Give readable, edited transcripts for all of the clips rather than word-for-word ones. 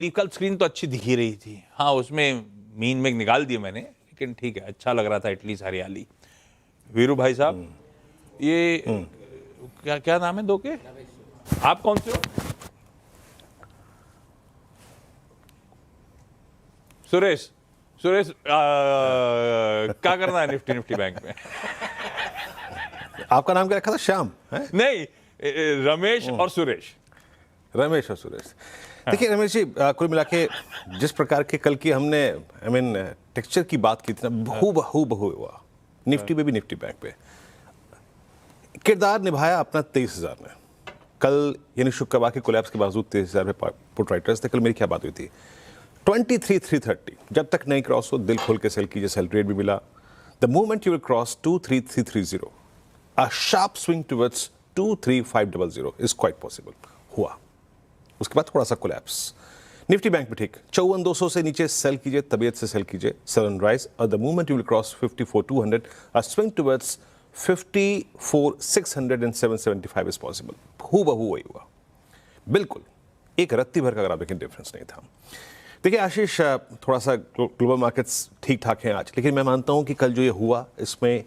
कल स्क्रीन तो अच्छी दिख ही रही थी। हाँ, उसमें मीन में निकाल दिए मैंने, लेकिन ठीक है, अच्छा लग रहा था एटलीस्ट हरियाली। वीरू भाई साहब, ये क्या क्या नाम है दो के? आप कौन से हो? सुरेश। सुरेश, क्या करना है निफ्टी निफ्टी बैंक में? आपका नाम क्या रखा था? श्याम है? नहीं, रमेश और सुरेश। रमेश और सुरेश। देखिए रमेश जी, कुल मिला के जिस प्रकार के कल की हमने टेक्सचर की बात की थी ना, बहू हुआ निफ्टी पे भी, निफ्टी बैंक पे किरदार निभाया अपना 23,000 ने। कल यानी शुक्रवार के कोलैप्स के बावजूद 23,000 पे पुट राइटर्स थे। कल मेरी क्या बात हुई थी? 23,330 जब तक नहीं क्रॉस हो, दिल खोल के सेल कीजिए, सेल रेट भी मिला। The moment you will cross 23,330, a sharp swing towards 23,500 is quite possible. हुआ, उसके बाद थोड़ा सा कोलैप्स। निफ्टी बैंक में ठीक 54,200 से नीचे सेल कीजिए, तबीयत से सेल कीजिए, सडन राइज, और the moment you will cross 54,200, a swing towards 54,600 and 775 is possible. हूबहू वही हुआ, बिल्कुल एक रत्ती भर का अगर आप देखें डिफरेंस नहीं था। देखिए आशीष, थोड़ा सा ग्लोबल मार्केट्स ठीक ठाक हैं आज, लेकिन मैं मानता हूं कि कल जो ये हुआ इसमें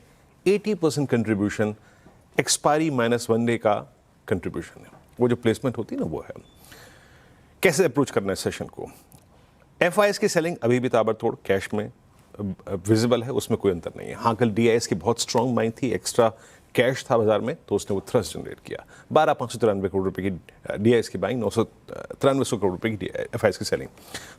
80% contribution expiry minus one day का कंट्रीब्यूशन है। वो जो प्लेसमेंट होती है ना, वो है। कैसे अप्रोच करना है सेशन को? एफआईएस की सेलिंग अभी भी ताबड़तोड़ कैश में विजिबल है, उसमें कोई अंतर नहीं है। हाँ, कल डीआईएस की बहुत स्ट्रांग माइंड थी, एक्स्ट्रा कैश था बाजार में, तो उसने वो थ्रस्ट जनरेट किया। 12,593 करोड़ रुपए की डीआईएस की बाइंग, 993 करोड़ रुपए की एफआईएस की सेलिंग।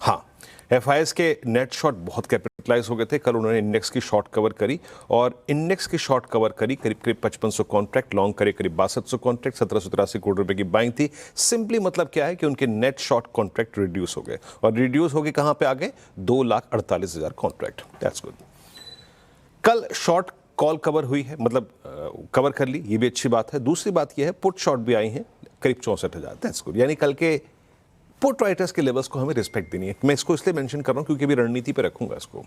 हाँ, एफआईएस के नेट शॉर्ट बहुत कैपिटलाइज हो गए थे। कल उन्होंने इंडेक्स की शॉर्ट कवर करी, और इंडेक्स की शॉर्ट कवर करी करीब करीब 5,500 कॉन्ट्रैक्ट, लॉन्ग करे करीब 6,200 कॉन्ट्रैक्ट, 1,783 करोड़ रुपए की बाइंग थी। सिंपली मतलब क्या है कि उनके नेट शॉर्ट कॉन्ट्रैक्ट रिड्यूस हो गए, और रिड्यूस हो गए कहां पे? आगे 2,48,000 कॉन्ट्रैक्ट। That's good. कल शॉर्ट कॉल कवर हुई है, मतलब कवर कर ली, ये भी अच्छी बात है। दूसरी बात ये है पुट शॉर्ट भी आई हैं करीब 64,000। That's good. यानी कल के पुट राइटर्स के लेवल्स को हमें रिस्पेक्ट देनी है। मैं इसको इसलिए मेंशन कर रहा हूं क्योंकि अभी रणनीति पे रखूंगा इसको।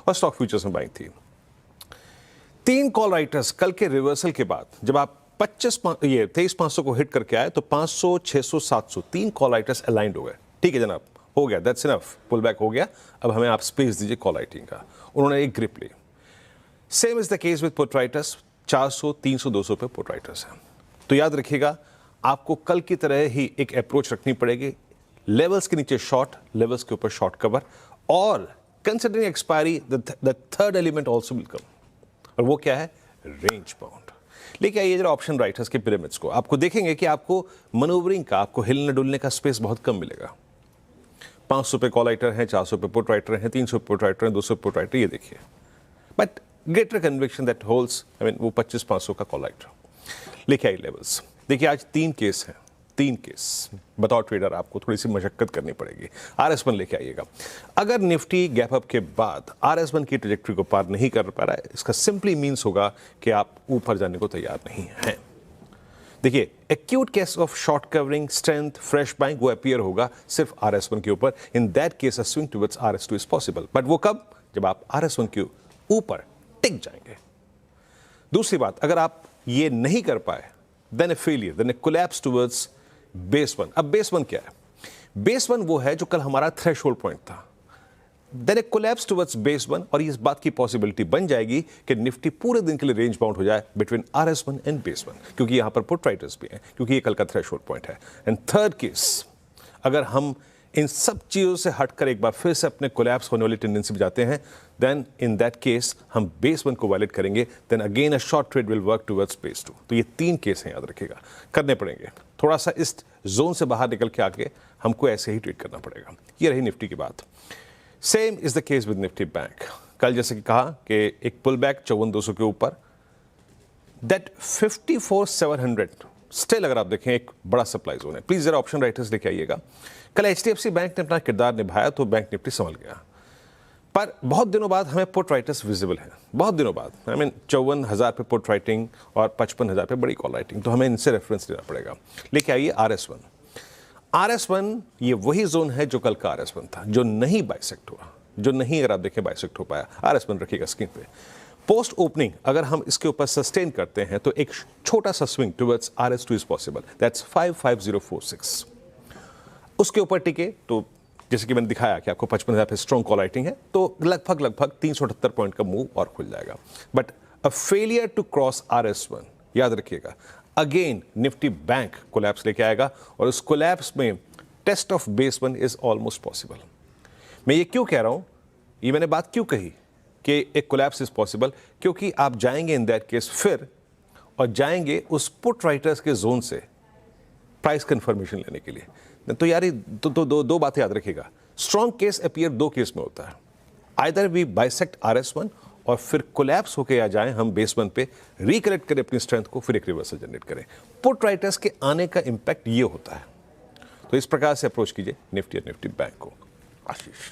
और स्टॉक फ्यूचर्स में बाइंग थी। 3 कॉल राइटर्स कल के रिवर्सल के बाद, जब आप 23,500 को हिट करके आए तो 500, 600, 700 3 कॉल राइटर्स अलाइंड हो गए। ठीक है जनाब, हो गया, दैट्स इनफ, पुल बैक हो गया, अब हमें आप स्पेस दीजिए कॉल राइटिंग का। उन्होंने एक ग्रिप ली। Same is the case with put writers, 400, 300, 200 पे पुट राइटर्स हैं। तो याद रखिएगा, आपको कल की तरह ही एक अप्रोच रखनी पड़ेगी। लेवल्स के नीचे शॉर्ट, लेवल्स के ऊपर शॉर्ट कवर, और considering expiry the third element also will come, और वो क्या है? Range bound. लेके आइए जरा ऑप्शन राइटर्स के पिरामिड्स को। आपको देखेंगे कि आपको मनोवरिंग का, आपको हिलने डुलने का स्पेस बहुत कम मिलेगा। 500 पे कॉल राइटर हैं, 400 पे पुट राइटर हैं, 300 पे पुट राइटर हैं, 200 पे पुट राइटर, ये देखिए। But greater conviction that holds, वो 25-500 का कॉल राइटर। लेके आइए लेवल्स। देखिए आज 3 केस हैं, 3 केस। बताओ ट्रेडर, आपको थोड़ी सी मशक्कत करनी पड़ेगी। RS1 लेके आइएगा। अगर निफ्टी गैप अप के बाद RS1 की ट्रैजेक्टरी को पार नहीं कर पा रहा है, इसका सिंपली मीन्स होगा कि आप ऊपर जाने को तैयार नहीं हैं। देखिए, acute case of short covering, strength, fresh buying, वो अपीयर होगा सिर्फ RS1 के ऊपर। इन that case a swing towards RS2 is possible. But वो कब? जब आप RS1 के ऊपर टिक जाएंगे। दूसरी बात, अगर आप ये नहीं कर पाए, then a failure, then a collapse towards base one. अब बेस वन क्या है? बेस वन वो है जो कल हमारा थ्रेशोल्ड पॉइंट था। Then a collapse towards base one, और इस बात की पॉसिबिलिटी बन जाएगी कि निफ्टी पूरे दिन के लिए रेंज बाउंड हो जाए between RS1 and base one, क्योंकि यहां पर पुट राइटर्स भी हैं, क्योंकि ये कल का थ्रेशोल्ड पॉइंट है। एंड थर्ड केस, अगर हम इन सब चीजों से हटकर एक बार फिर से अपने कोलैप्स होने वाली टेंडेंसी पे जाते हैं, देन इन दैट केस हम बेस वन को वायलेट करेंगे, then again a short trade will work towards base two. तो ये 3 केस हैं, याद रखिएगा, करने पड़ेंगे। थोड़ा सा इस जोन से बाहर निकल के आके हमको ऐसे ही ट्रेड करना पड़ेगा। ये रही निफ्टी की बात। Same is the case with Nifty bank. कल जैसे कि कहा कि एक पुल बैक 54,200 के ऊपर, दैट 54,700 स्टिल अगर आप देखें एक बड़ा सप्लाई जोन है। प्लीज जरा ऑप्शन राइटर्स लेके आइएगा। कल HDFC बैंक ने अपना किरदार निभाया तो बैंक निफ्टी संभल गया, पर बहुत दिनों बाद हमें पुट राइटर्स विजिबल हैं। बहुत दिनों बाद, 54,000 पे पुट राइटिंग और 55,000 पे बड़ी कॉल राइटिंग, तो हमें इनसे रेफरेंस लेना पड़ेगा। लेके आइए RS1। RS1 ये वही जोन है जो कल का RS1 था, जो नहीं बाइसेक्ट हुआ, जो नहीं अगर आप देखें बाइसेक्ट हो पाया। RS1 रखिएगा स्क्रीन पे। पोस्ट ओपनिंग अगर हम इसके ऊपर सस्टेन करते हैं तो एक छोटा सा swing towards RS2 is possible, that's 55046। उसके ऊपर टिके तो जैसे कि मैंने दिखाया कि आपको 55,000 पे स्ट्रॉन्ग कॉल राइटिंग है, तो लगभग 378 पॉइंट का मूव और खुल जाएगा। But a failure to cross RS1, याद रखिएगा, अगेन निफ्टी बैंक कोलैप्स लेके आएगा और उस कोलैप्स में test of base 1 is almost possible. मैं ये क्यों कह रहा हूं, ये मैंने बात क्यों कही कि एक कोलैप्स इज पॉसिबल, क्योंकि आप जाएंगे इन दैट केस फिर और जाएंगे उस पुट राइटर्स के जोन से प्राइस कंफर्मेशन लेने के लिए। तो यार दो बातें याद रखिएगा, स्ट्रॉन्ग केस अपीयर दो केस में होता है, आइदर वी बाइसेक्ट RS1 और फिर कोलैप्स होके आ जाएं हम बेस 1 पे, रिकलेक्ट करें अपनी स्ट्रेंथ को, फिर एक रिवर्सल जनरेट करें। पुट राइटर्स के आने का इंपैक्ट ये होता है। तो इस प्रकार से अप्रोच कीजिए निफ्टी और निफ्टी बैंक को। आशीष।